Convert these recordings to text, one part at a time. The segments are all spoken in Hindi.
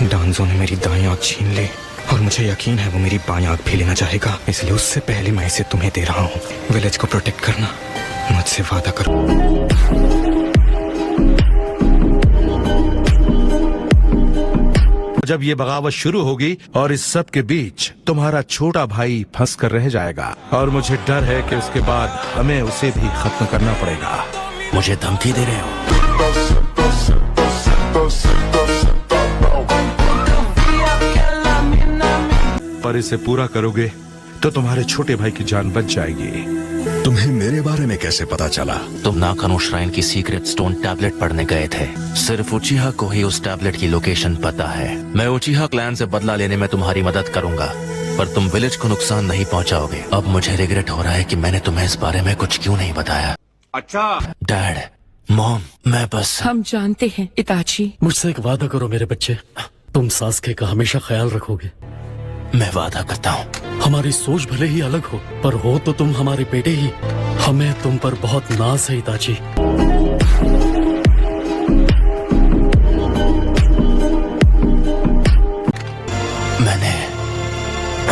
डांजो ने मेरी दाईं आंख छीन ली और मुझे यकीन है वो मेरी बाईं आंख भी लेना चाहेगा, इसलिए उससे पहले मैं इसे तुम्हें दे रहा हूँ। विलेज को प्रोटेक्ट करना, मुझसे वादा करो। जब ये बगावत शुरू होगी और इस सब के बीच तुम्हारा छोटा भाई फंस कर रह जाएगा और मुझे डर है कि उसके बाद हमें उसे भी खत्म करना पड़ेगा। मुझे धमकी दे रहे हो? पर इसे पूरा करोगे तो तुम्हारे छोटे भाई की जान बच जाएगी। तुम्हें मेरे बारे में कैसे पता चला? तुम नाकानो श्राइन की सीक्रेट स्टोन टैबलेट पढ़ने गए थे। सिर्फ उचिहा को ही उस टैबलेट की लोकेशन पता है। मैं उचिहा क्लैन से बदला लेने में तुम्हारी मदद करूंगा, पर तुम विलेज को नुकसान नहीं पहुंचाओगे। अब मुझे रिग्रेट हो रहा है कि मैंने तुम्हें इस बारे में कुछ क्यों नहीं बताया। अच्छा डैड, मॉम, मैं बस... हम जानते हैं इताची। मुझसे एक वादा करो मेरे बच्चे, तुम सास्के का हमेशा ख्याल रखोगे। मैं वादा करता हूँ। हमारी सोच भले ही अलग हो, पर हो तो तुम हमारे बेटे ही। हमें तुम पर बहुत नाज है इताची। मैंने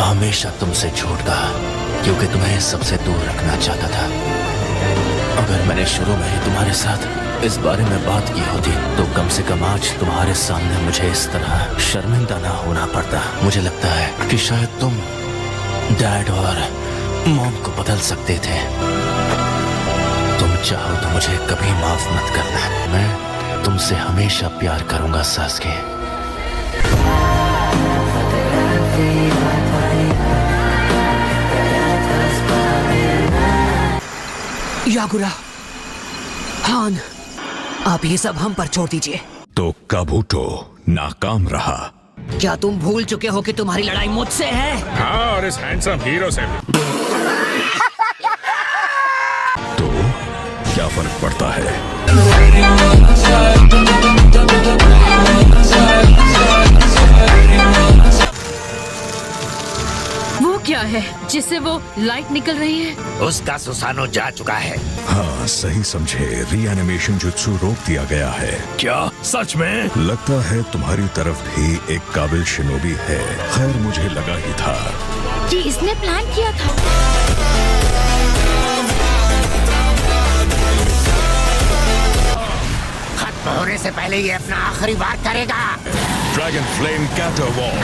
हमेशा तुमसे झूठ कहा क्योंकि तुम्हें सबसे दूर रखना चाहता था। अगर मैंने शुरू में ही तुम्हारे साथ इस बारे में बात की होती तो कम से कम आज तुम्हारे सामने मुझे इस तरह शर्मिंदा ना होना पड़ता। मुझे लगता है कि शायद तुम डैड और मॉम को बदल सकते थे। तुम चाहो तो मुझे कभी माफ मत करना। मैं तुमसे हमेशा प्यार करूंगा सास्के। यागुरा, हान, आप ये सब हम पर छोड़ दीजिए। तो काबूटो नाकाम रहा। क्या तुम भूल चुके हो कि तुम्हारी लड़ाई मुझसे है? हाँ, और इस हैंडसम हीरो से भी। तो क्या फर्क पड़ता है? वो क्या है जिससे वो लाइट निकल रही है? उसका सुसानो जा चुका है। हाँ सही समझे, रीएनिमेशन जुत्सु रोक दिया गया है। क्या सच में? लगता है तुम्हारी तरफ भी एक काबिल शिनोबी है। खैर मुझे लगा ही था। कि इसने प्लान किया था। खत्म होने से पहले ये अपना आखिरी बात करेगा। Dragon flame caterwaul.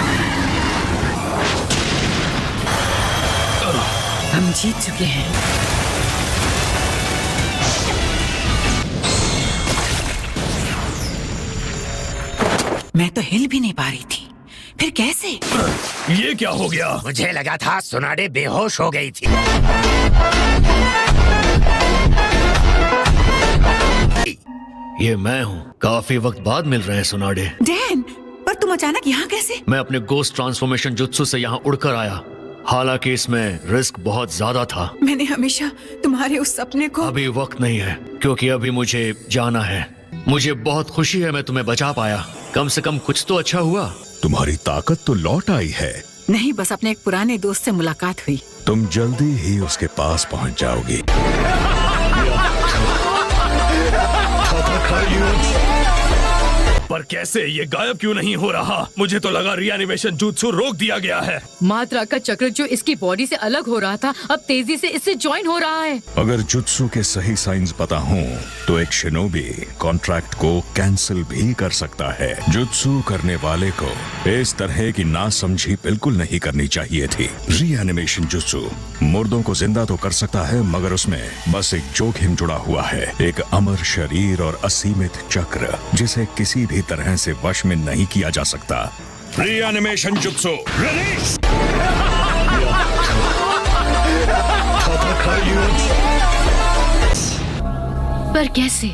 हम जीत चुके हैं। मैं तो हिल भी नहीं पा रही थी, फिर कैसे? ये क्या हो गया? मुझे लगा था सुनाडे बेहोश हो गई थी। ये मैं हूँ। काफी वक्त बाद मिल रहे हैं सुनाडे। डैन, पर तुम अचानक यहाँ कैसे? मैं अपने गोस्ट ट्रांसफॉर्मेशन जुत्सु से यहाँ उड़कर आया। हालांकि इसमें रिस्क बहुत ज्यादा था। मैंने हमेशा तुम्हारे उस सपने को... अभी वक्त नहीं है, क्योंकि अभी मुझे जाना है। मुझे बहुत खुशी है मैं तुम्हें बचा पाया। कम से कम कुछ तो अच्छा हुआ। तुम्हारी ताकत तो लौट आई है। नहीं, बस अपने एक पुराने दोस्त से मुलाकात हुई। तुम जल्दी ही उसके पास पहुंच जाओगी। पर कैसे? ये गायब क्यों नहीं हो रहा? मुझे तो लगा रीएनिमेशन जुत्सु रोक दिया गया है। मात्रा का चक्र जो इसकी बॉडी से अलग हो रहा था अब तेजी से इससे ज्वाइन हो रहा है। अगर जुत्सु के सही साइंस पता हों तो एक शिनोबी कॉन्ट्रैक्ट को कैंसिल भी कर सकता है। जुत्सु करने वाले को इस तरह की नासमझी बिल्कुल नहीं करनी चाहिए थी। रीएनिमेशन जुत्सु मुर्दों को जिंदा तो कर सकता है, मगर उसमें बस एक जोखिम जुड़ा हुआ है। एक अमर शरीर और असीमित चक्र जिसे किसी भी तरह से वश में नहीं किया जा सकता। Reanimation jutsu release. पर कैसे?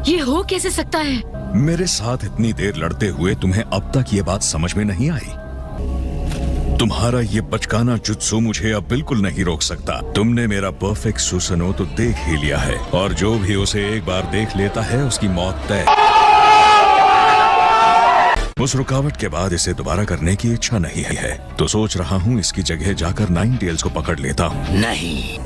ये हो कैसे सकता है? मेरे साथ इतनी देर लड़ते हुए तुम्हें अब तक ये बात समझ में नहीं आई? तुम्हारा ये बचकाना जुत्सु मुझे अब बिल्कुल नहीं रोक सकता। तुमने मेरा परफेक्ट सुसनो तो देख ही लिया है, और जो भी उसे एक बार देख लेता है उसकी मौत तय। उस रुकावट के बाद इसे दोबारा करने की इच्छा नहीं है, तो सोच रहा हूँ इसकी जगह जाकर नाइन टेल्स को पकड़ लेता हूँ। नहीं,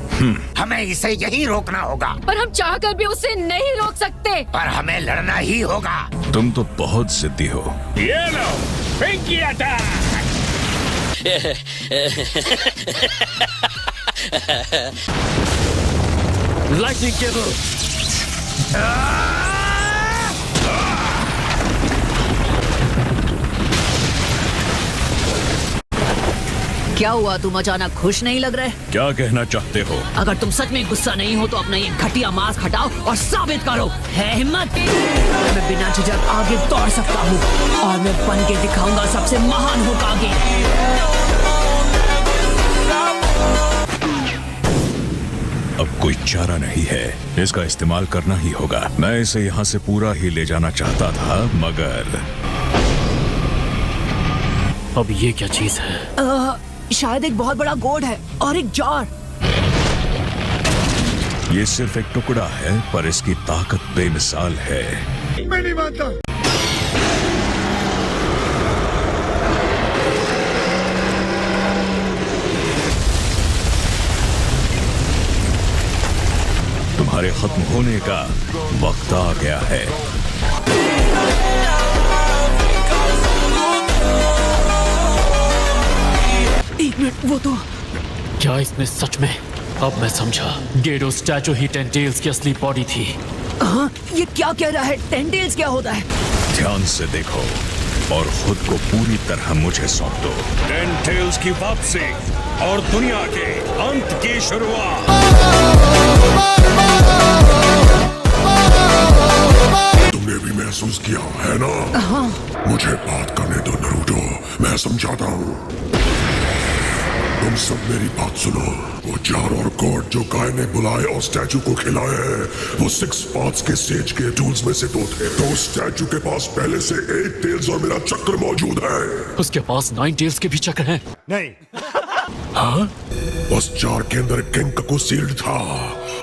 हमें इसे यही रोकना होगा। पर हम चाहकर भी उसे नहीं रोक सकते। पर हमें लड़ना ही होगा। तुम तो बहुत जिद्दी हो। ये लो। पिंकी अटैक। Lightning cable. क्या हुआ, तुम अचानक खुश नहीं लग रहे? क्या कहना चाहते हो? अगर तुम सच में गुस्सा नहीं हो तो अपना ये घटिया मास्क हटाओ और साबित करो है हिम्मत। मैं बिना झिझक आगे दौड़ सकता हूँ और मैं बन के दिखाऊंगा सबसे महान होकागे। अब कोई चारा नहीं है, इसका इस्तेमाल करना ही होगा। मैं इसे यहाँ से पूरा ही ले जाना चाहता था, मगर अब ये क्या चीज है? शायद एक बहुत बड़ा गोड है और एक जार। ये सिर्फ एक टुकड़ा है, पर इसकी ताकत बेमिसाल है। मैं नहीं मानता। तुम्हारे खत्म होने का वक्त आ गया है। एक मिनट, वो तो क्या इसमें सच में? अब मैं समझा, गेडो स्टैचू ही टेंटेल्स की असली बॉडी थी। हाँ, ये क्या कह रहा है? टेंटेल्स क्या होता है? ध्यान से देखो और खुद को पूरी तरह मुझे सौंप दो। टेंटेल्स की वापसी और दुनिया के अंत की शुरुआत। तुमने भी महसूस किया है ना? हाँ। मुझे बात करने दो नरूटो, मैं समझाता हूँ। तुम सब मेरी बात सुनो। वो जार और गॉड जो गाय ने बुलाए और स्टैचू को खिलाए हैं, वो 6 पार्ट्स के सेज के टूल्स में से 2 थे। तो स्टैचू के पास पहले से 8 टेल्स और मेरा चक्र मौजूद है। उसके पास 9 टेल्स के भी चक्र हैं। नहीं। हाँ? उस जार के अंदर किंकाकू सील्ड था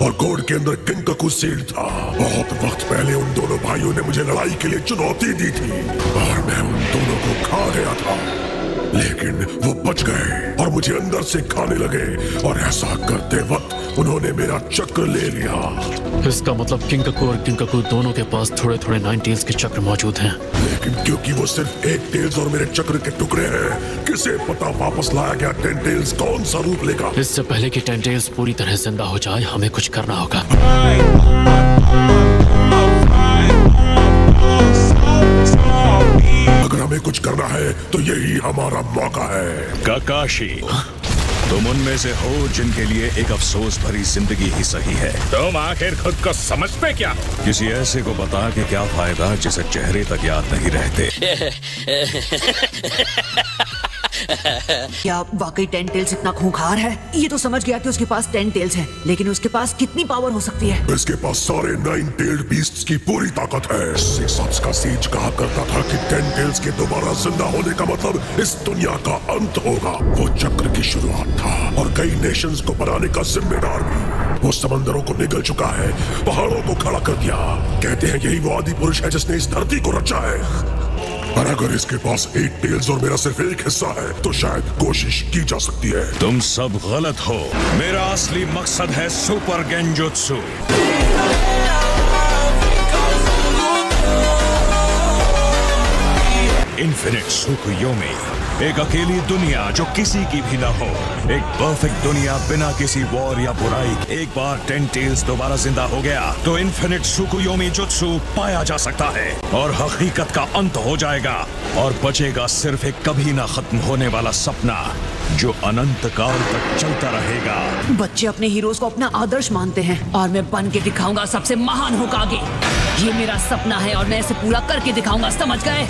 और गॉड के अंदर किंकाकू सील्ड था। बहुत वक्त पहले उन दोनों भाइयों ने मुझे लड़ाई के लिए चुनौती दी थी और मैं उन दोनों को खा गया था, लेकिन वो बच गए और मुझे अंदर से खाने लगे और ऐसा करते वक्त उन्होंने मेरा चक्र ले लिया। इसका मतलब किंकाकू और किंकाकू दोनों के पास थोड़े थोड़े 9 टेल्स के चक्र मौजूद हैं। लेकिन क्योंकि वो सिर्फ 1 टेल्स और मेरे चक्र के टुकड़े हैं, किसे पता वापस लाया गया 10 टेल्स कौन सा रूप लेगा। इससे पहले कि 10 टेल्स पूरी तरह जिंदा हो जाए, हमें कुछ करना होगा। अगर हमें कुछ करना है तो यही हमारा मौका है। काकाशी, तुम उनमें से हो जिनके लिए एक अफसोस भरी जिंदगी ही सही है। तुम आखिर खुद को समझते क्या हो? किसी ऐसे को बता के क्या फायदा जिसे चेहरे तक याद नहीं रहते। क्या वाकई 10 टेल्स इतना खूंखार है? ये तो समझ गया कि उसके पास 10 टेल्स हैं, लेकिन उसके पास कितनी पावर हो सकती है? इसके पास सारे 9 टेल्ड बीस्ट्स की पूरी ताकत है। 6 Swords का सेज कहा करता था कि 10 टेल्स के दोबारा जिंदा होने का मतलब इस दुनिया का अंत होगा। वो चक्र की शुरुआत था और कई नेशंस को बनाने का जिम्मेदार भी। वो समंदरों को निगल चुका है, पहाड़ों को खड़ा कर दिया। कहते हैं यही वो आदि पुरुष है जिसने इस धरती को रचा है। पर अगर इसके पास 8 टेल्स और मेरा सिर्फ एक हिस्सा है तो शायद कोशिश की जा सकती है। तुम सब गलत हो। मेरा असली मकसद है सुपर गेंजुत्सु। इन्फिनिट सुकुयोमी, एक अकेली दुनिया जो किसी की भी ना हो, एक परफेक्ट दुनिया बिना किसी वॉर या बुराई। एक बार 10 टेल्स दोबारा जिंदा हो गया तो इन्फिनिट सुकुयोमी जुत्सु पाया जा सकता है और हकीकत का अंत हो जाएगा और बचेगा सिर्फ एक कभी ना खत्म होने वाला सपना जो अनंत काल तक चलता रहेगा। बच्चे अपने हीरोज को अपना आदर्श मानते हैं और मैं बन के दिखाऊंगा सबसे महान होकागे। ये मेरा सपना है और मैं इसे पूरा करके दिखाऊंगा, समझ गए?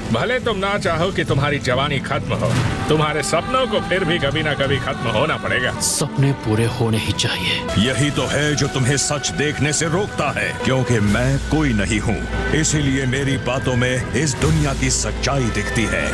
भले तुम ना चाहो कि तुम्हारी जवानी खत्म हो, तुम्हारे सपनों को फिर भी कभी ना कभी खत्म होना पड़ेगा। सपने पूरे होने ही चाहिए। यही तो है जो तुम्हें सच देखने से रोकता है, क्योंकि मैं कोई नहीं हूँ, इसीलिए मेरी बातों में इस दुनिया की सच्चाई दिखती है।